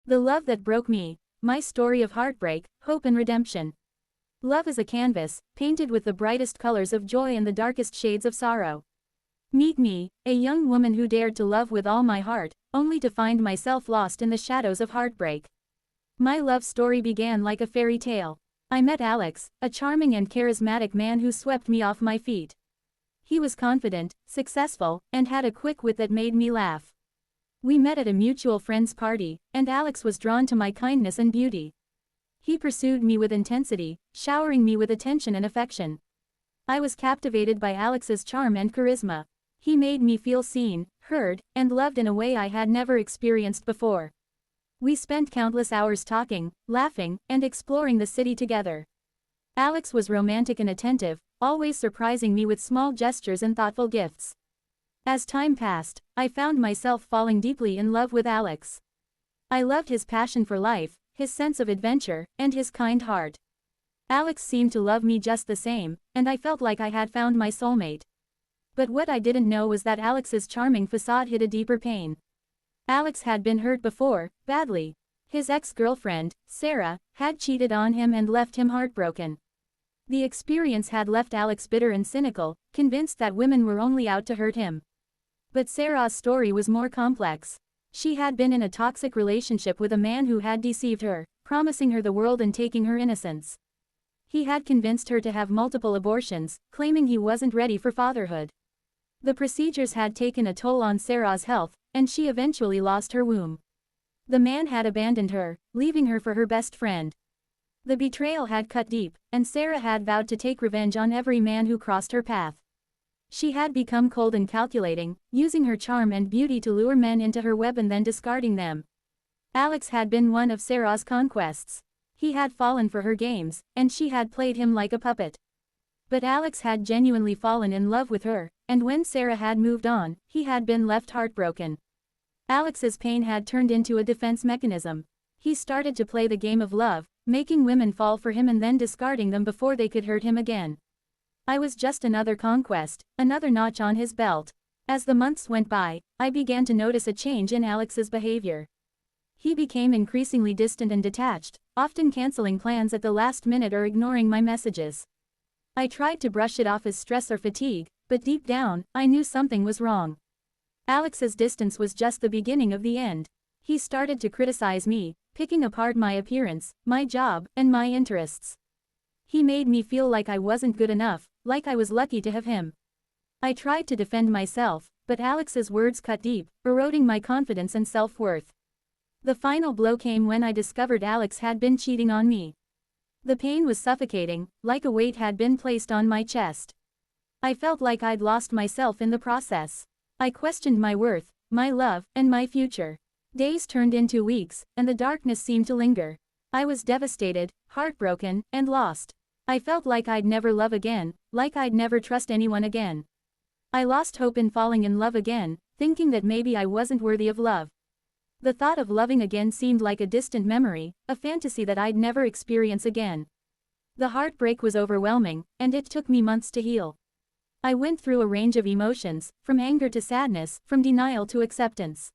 The love that broke me. My story of heartbreak, hope and redemption. Love is a canvas, painted with the brightest colors of joy and the darkest shades of sorrow. Meet me, a young woman who dared to love with all my heart, only to find myself lost in the shadows of heartbreak. My love story began like a fairy tale. I met Alex, a charming and charismatic man who swept me off my feet. He was confident, successful, and had a quick wit that made me laugh. We met at a mutual friend's party, and Alex was drawn to my kindness and beauty. He pursued me with intensity, showering me with attention and affection. I was captivated by Alex's charm and charisma. He made me feel seen, heard, and loved in a way I had never experienced before. We spent countless hours talking, laughing, and exploring the city together. Alex was romantic and attentive, always surprising me with small gestures and thoughtful gifts. As time passed, I found myself falling deeply in love with Alex. I loved his passion for life, his sense of adventure, and his kind heart. Alex seemed to love me just the same, and I felt like I had found my soulmate. But what I didn't know was that Alex's charming facade hid a deeper pain. Alex had been hurt before, badly. His ex-girlfriend, Sarah, had cheated on him and left him heartbroken. The experience had left Alex bitter and cynical, convinced that women were only out to hurt him. But Sarah's story was more complex. She had been in a toxic relationship with a man who had deceived her, promising her the world and taking her innocence. He had convinced her to have multiple abortions, claiming he wasn't ready for fatherhood. The procedures had taken a toll on Sarah's health, and she eventually lost her womb. The man had abandoned her, leaving her for her best friend. The betrayal had cut deep, and Sarah had vowed to take revenge on every man who crossed her path. She had become cold and calculating, using her charm and beauty to lure men into her web and then discarding them. Alex had been one of Sarah's conquests. He had fallen for her games, and she had played him like a puppet. But Alex had genuinely fallen in love with her, and when Sarah had moved on, he had been left heartbroken. Alex's pain had turned into a defense mechanism. He started to play the game of love, making women fall for him and then discarding them before they could hurt him again. I was just another conquest, another notch on his belt. As the months went by, I began to notice a change in Alex's behavior. He became increasingly distant and detached, often canceling plans at the last minute or ignoring my messages. I tried to brush it off as stress or fatigue, but deep down, I knew something was wrong. Alex's distance was just the beginning of the end. He started to criticize me, picking apart my appearance, my job, and my interests. He made me feel like I wasn't good enough, like I was lucky to have him. I tried to defend myself, but Alex's words cut deep, eroding my confidence and self-worth. The final blow came when I discovered Alex had been cheating on me. The pain was suffocating, like a weight had been placed on my chest. I felt like I'd lost myself in the process. I questioned my worth, my love, and my future. Days turned into weeks, and the darkness seemed to linger. I was devastated, heartbroken, and lost. I felt like I'd never love again, like I'd never trust anyone again. I lost hope in falling in love again, thinking that maybe I wasn't worthy of love. The thought of loving again seemed like a distant memory, a fantasy that I'd never experience again. The heartbreak was overwhelming, and it took me months to heal. I went through a range of emotions, from anger to sadness, from denial to acceptance.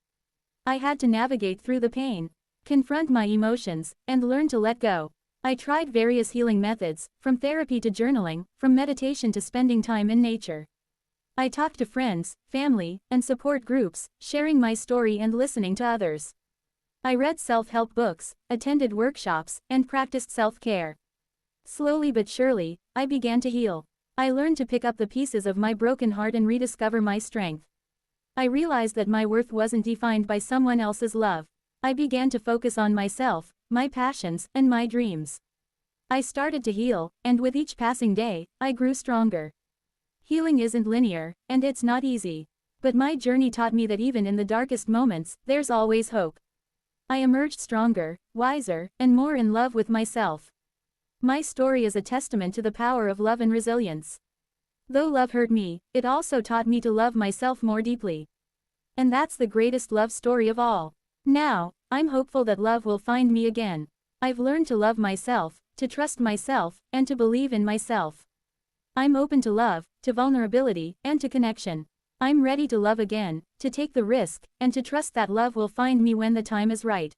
I had to navigate through the pain, confront my emotions, and learn to let go. I tried various healing methods, from therapy to journaling, from meditation to spending time in nature. I talked to friends, family, and support groups, sharing my story and listening to others. I read self-help books, attended workshops, and practiced self-care. Slowly but surely, I began to heal. I learned to pick up the pieces of my broken heart and rediscover my strength. I realized that my worth wasn't defined by someone else's love. I began to focus on myself, my passions, and my dreams. I started to heal, and with each passing day, I grew stronger. Healing isn't linear, and it's not easy. But my journey taught me that even in the darkest moments, there's always hope. I emerged stronger, wiser, and more in love with myself. My story is a testament to the power of love and resilience. Though love hurt me, it also taught me to love myself more deeply. And that's the greatest love story of all. Now, I'm hopeful that love will find me again. I've learned to love myself, to trust myself, and to believe in myself. I'm open to love, to vulnerability, and to connection. I'm ready to love again, to take the risk, and to trust that love will find me when the time is right.